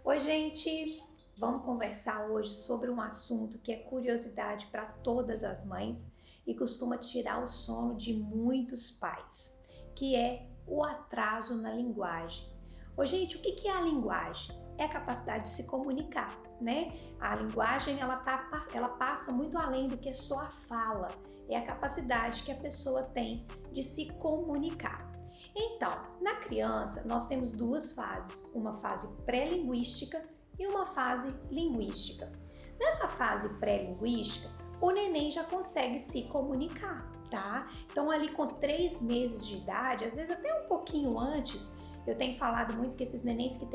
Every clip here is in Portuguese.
Oi, gente! Vamos conversar hoje sobre um assunto que é curiosidade para todas as mães e costuma tirar o sono de muitos pais, que é o atraso na linguagem. Ô, gente, o que é a linguagem? É a capacidade de se comunicar, né? A linguagem, ela passa muito além do que é só a fala. É a capacidade que a pessoa tem de se comunicar. Então, na criança, nós temos duas fases, uma fase pré-linguística e uma fase linguística. Nessa fase pré-linguística, o neném já consegue se comunicar, tá? Então, ali com 3 meses de idade, às vezes até um pouquinho antes, eu tenho falado muito que esses nenéns que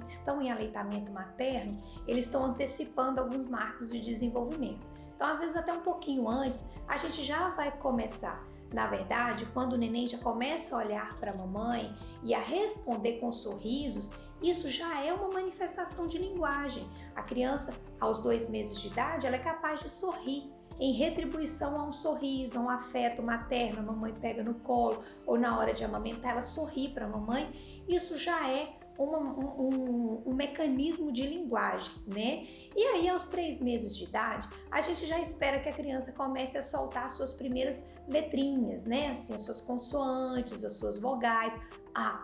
estão em aleitamento materno, eles estão antecipando alguns marcos de desenvolvimento. Então, às vezes até um pouquinho antes, a gente já vai começar. Na verdade, quando o neném já começa a olhar para a mamãe e a responder com sorrisos, isso já é uma manifestação de linguagem. A criança, aos 2 meses de idade, ela é capaz de sorrir em retribuição a um sorriso, a um afeto materno. A mamãe pega no colo ou na hora de amamentar, ela sorri para a mamãe. Isso já é um mecanismo de linguagem, né? E aí, aos 3 meses de idade, a gente já espera que a criança comece a soltar suas primeiras letrinhas, né? Assim, as suas consoantes, as suas vogais, A,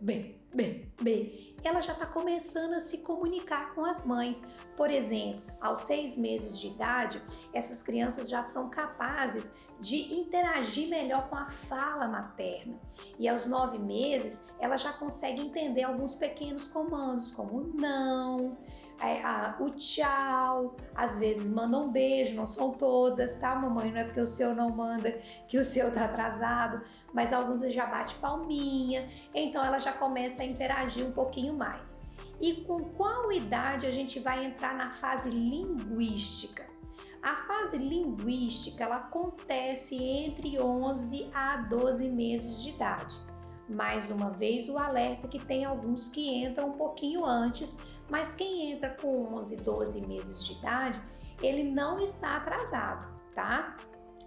B, B, B. Ela já está começando a se comunicar com as mães. Por exemplo, aos 6 meses de idade, essas crianças já são capazes de interagir melhor com a fala materna. E aos 9 meses, ela já consegue entender alguns pequenos comandos, como o não, o tchau, às vezes manda um beijo, não são todas, tá, mamãe? Não é porque o seu não manda que o seu tá atrasado, mas alguns já bate palminha, então ela já começa a interagir um pouquinho mais. E com qual idade a gente vai entrar na fase linguística? A fase linguística, ela acontece entre 11 a 12 meses de idade. Mais uma vez, o alerta que tem alguns que entram um pouquinho antes, mas quem entra com 11, 12 meses de idade, ele não está atrasado, tá?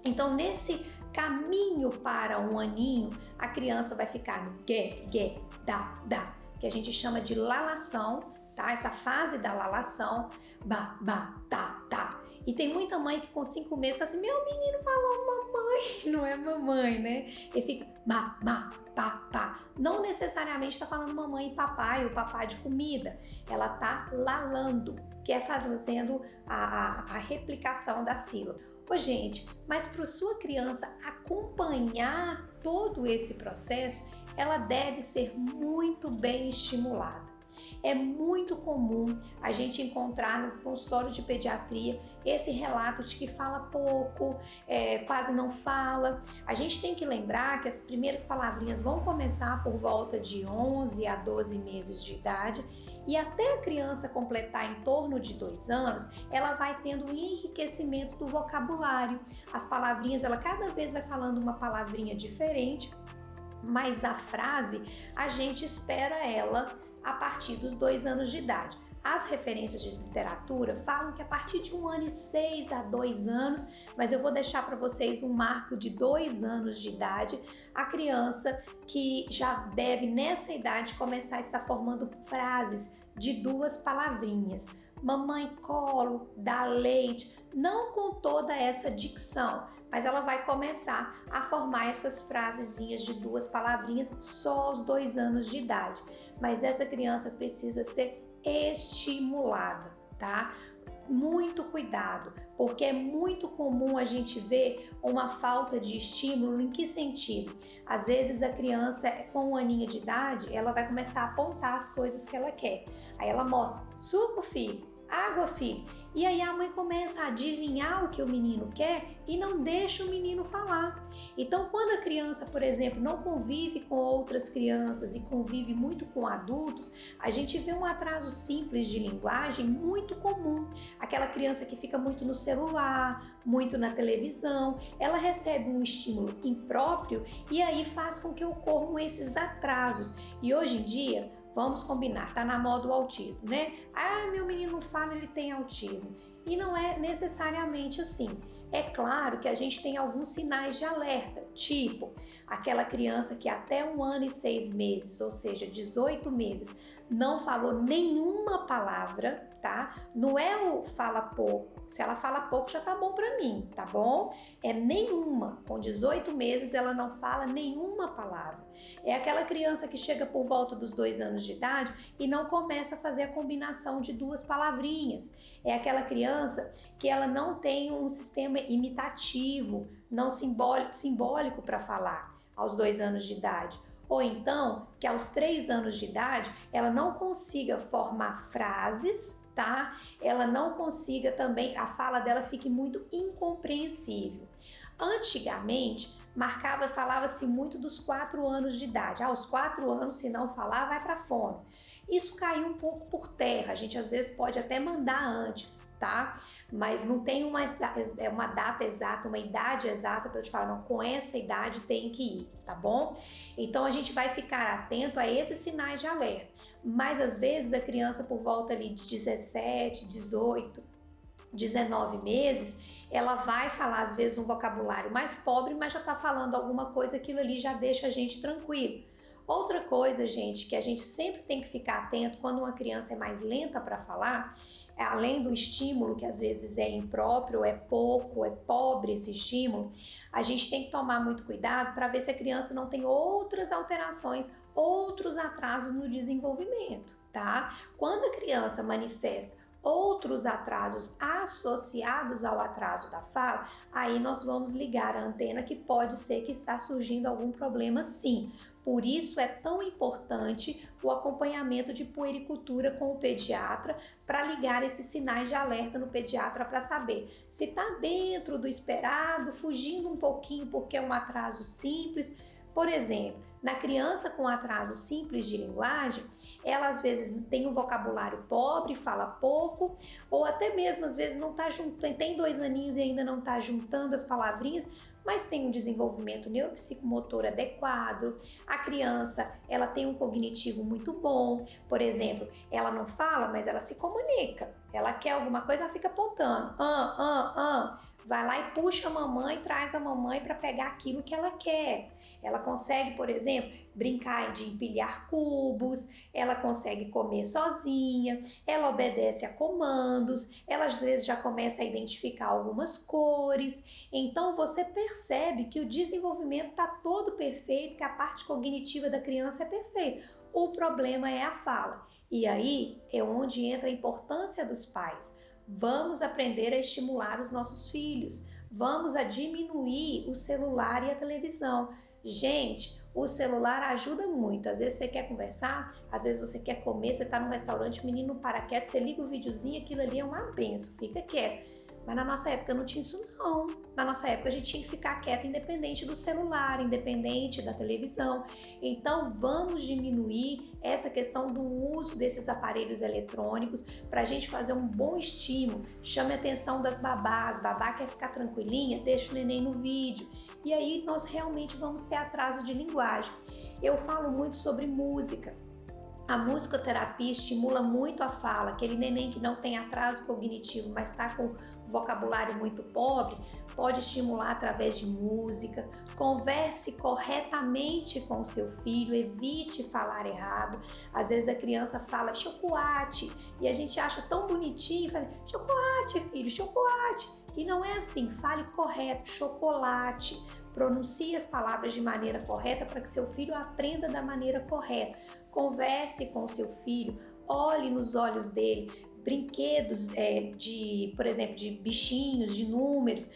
Então, nesse caminho para um aninho, a criança vai ficar no gué, dá, que a gente chama de lalação, tá? Essa fase da lalação, ba, tá. E tem muita mãe que com 5 meses fala assim, meu menino falou mamãe, não é mamãe, né? E fica ba, pá. Não necessariamente está falando mamãe e papai, ou papai de comida. Ela tá lalando, que é fazendo a replicação da sílaba. Ô, gente, mas para sua criança acompanhar todo esse processo, ela deve ser muito bem estimulada. É muito comum a gente encontrar no consultório de pediatria esse relato de que fala pouco, quase não fala. A gente tem que lembrar que as primeiras palavrinhas vão começar por volta de 11 a 12 meses de idade e até a criança completar em torno de 2 anos, ela vai tendo um enriquecimento do vocabulário. As palavrinhas, ela cada vez vai falando uma palavrinha diferente, mas a frase, a gente espera ela a partir dos 2 anos de idade. As referências de literatura falam que a partir de 1 ano e 6 a 2 anos, mas eu vou deixar para vocês um marco de 2 anos de idade, a criança que já deve nessa idade começar a estar formando frases de 2 palavrinhas. Mamãe colo, dá leite, não com toda essa dicção, mas ela vai começar a formar essas frasezinhas de 2 palavrinhas só aos 2 anos de idade. Mas essa criança precisa ser estimulada, tá? Muito cuidado, porque é muito comum a gente ver uma falta de estímulo. Em que sentido? Às vezes a criança com 1 aninho de idade, ela vai começar a apontar as coisas que ela quer. Aí ela mostra, suco filho, água filho. E aí a mãe começa a adivinhar o que o menino quer e não deixa o menino falar. Então, quando a criança, por exemplo, não convive com outras crianças e convive muito com adultos, a gente vê um atraso simples de linguagem muito comum. Aquela criança que fica muito no celular, muito na televisão, ela recebe um estímulo impróprio e aí faz com que ocorram esses atrasos. E hoje em dia, vamos combinar, tá na moda o autismo, né? Ah, meu menino fala, ele tem autismo. E não é necessariamente assim. É claro que a gente tem alguns sinais de alerta, tipo aquela criança que até 1 ano e 6 meses, ou seja, 18 meses, não falou nenhuma palavra, tá? Não é o fala pouco. Se ela fala pouco já tá bom pra mim, tá bom? É nenhuma. Com 18 meses ela não fala nenhuma palavra. É aquela criança que chega por volta dos 2 anos de idade e não começa a fazer a combinação de 2 palavrinhas. É aquela criança que ela não tem um sistema imitativo, não simbólico para falar aos 2 anos de idade. Ou então, que aos 3 anos de idade ela não consiga formar frases, tá? Ela não consiga também, a fala dela fique muito incompreensível. Antigamente, falava-se muito dos 4 anos de idade. Aos 4 anos, se não falar, vai para fome. Isso caiu um pouco por terra, a gente às vezes pode até mandar antes, tá? Mas não tem uma data exata, uma idade exata para eu te falar, não, com essa idade tem que ir, tá bom? Então a gente vai ficar atento a esses sinais de alerta. Mas às vezes a criança por volta ali de 17, 18, 19 meses, ela vai falar às vezes um vocabulário mais pobre, mas já tá falando alguma coisa, aquilo ali já deixa a gente tranquilo. Outra coisa, gente, que a gente sempre tem que ficar atento quando uma criança é mais lenta para falar, além do estímulo, que às vezes é impróprio, é pouco, é pobre esse estímulo, a gente tem que tomar muito cuidado para ver se a criança não tem outras alterações, outros atrasos no desenvolvimento, tá? Quando a criança manifesta outros atrasos associados ao atraso da fala, aí nós vamos ligar a antena que pode ser que está surgindo algum problema sim. Por isso é tão importante o acompanhamento de puericultura com o pediatra para ligar esses sinais de alerta no pediatra para saber se está dentro do esperado, fugindo um pouquinho porque é um atraso simples. Por exemplo, na criança com atraso simples de linguagem, ela às vezes tem um vocabulário pobre, fala pouco, ou até mesmo às vezes não está juntando, tem 2 aninhos e ainda não está juntando as palavrinhas, mas tem um desenvolvimento neuropsicomotor adequado. A criança, ela tem um cognitivo muito bom. Por exemplo, ela não fala, mas ela se comunica. Ela quer alguma coisa, ela fica apontando. Vai lá e puxa a mamãe, traz a mamãe para pegar aquilo que ela quer. Ela consegue, por exemplo, brincar de empilhar cubos, ela consegue comer sozinha, ela obedece a comandos, ela às vezes já começa a identificar algumas cores. Então você percebe que o desenvolvimento está todo perfeito, que a parte cognitiva da criança é perfeita. O problema é a fala. E aí é onde entra a importância dos pais. Vamos aprender a estimular os nossos filhos, vamos a diminuir o celular e a televisão. Gente, o celular ajuda muito. Às vezes você quer conversar, às vezes você quer comer, você está num restaurante, o menino para quieto, você liga o videozinho, aquilo ali é uma benção, fica quieto. Mas na nossa época não tinha isso não. Na nossa época a gente tinha que ficar quieto independente do celular, independente da televisão. Então vamos diminuir essa questão do uso desses aparelhos eletrônicos para a gente fazer um bom estímulo. Chame a atenção das babás. Babá quer ficar tranquilinha? Deixa o neném no vídeo. E aí nós realmente vamos ter atraso de linguagem. Eu falo muito sobre música. A musicoterapia estimula muito a fala. Aquele neném que não tem atraso cognitivo, mas está com vocabulário muito pobre, pode estimular através de música. Converse corretamente com o seu filho, evite falar errado. Às vezes a criança fala chocolate e a gente acha tão bonitinho, fala chocolate, filho, chocolate. E não é assim, fale correto, chocolate. Pronuncie as palavras de maneira correta para que seu filho aprenda da maneira correta. Converse com seu filho, olhe nos olhos dele, brinquedos por exemplo, de bichinhos, de números,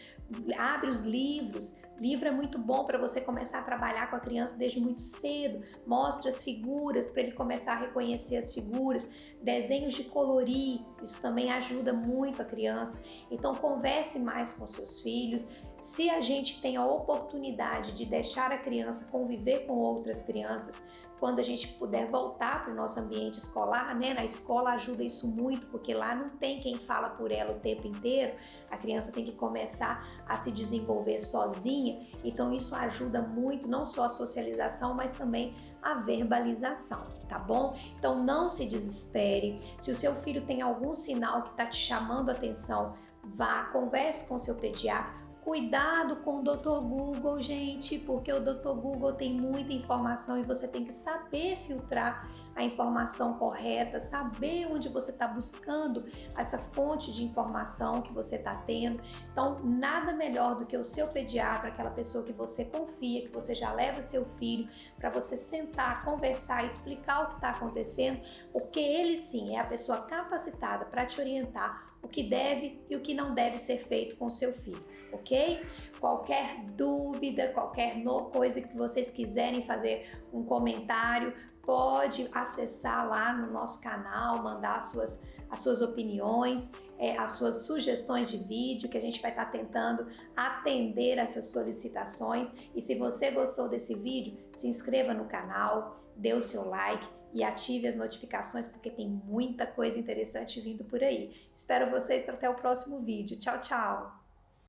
abre os livros. Livro é muito bom para você começar a trabalhar com a criança desde muito cedo. Mostra as figuras para ele começar a reconhecer as figuras. Desenhos de colorir, isso também ajuda muito a criança. Então converse mais com seus filhos. Se a gente tem a oportunidade de deixar a criança conviver com outras crianças, quando a gente puder voltar para o nosso ambiente escolar, né? Na escola ajuda isso muito, porque lá não tem quem fala por ela o tempo inteiro. A criança tem que começar a se desenvolver sozinha. sozinha, então isso ajuda muito, não só a socialização, mas também a verbalização, tá bom? Então não se desespere, se o seu filho tem algum sinal que está te chamando a atenção, vá, converse com seu pediatra. Cuidado com o Dr. Google, gente, porque o Dr. Google tem muita informação e você tem que saber filtrar a informação correta, saber onde você está buscando essa fonte de informação que você está tendo. Então, nada melhor do que o seu pediatra, aquela pessoa que você confia, que você já leva seu filho, para você sentar, conversar, explicar o que está acontecendo, porque ele sim é a pessoa capacitada para te orientar o que deve e o que não deve ser feito com o seu filho, ok? Qualquer dúvida, qualquer coisa que vocês quiserem fazer um comentário, pode acessar lá no nosso canal, mandar as suas opiniões, as suas sugestões de vídeo, que a gente vai estar tentando atender essas solicitações. E se você gostou desse vídeo, se inscreva no canal, dê o seu like e ative as notificações, porque tem muita coisa interessante vindo por aí. Espero vocês para até o próximo vídeo. Tchau, tchau!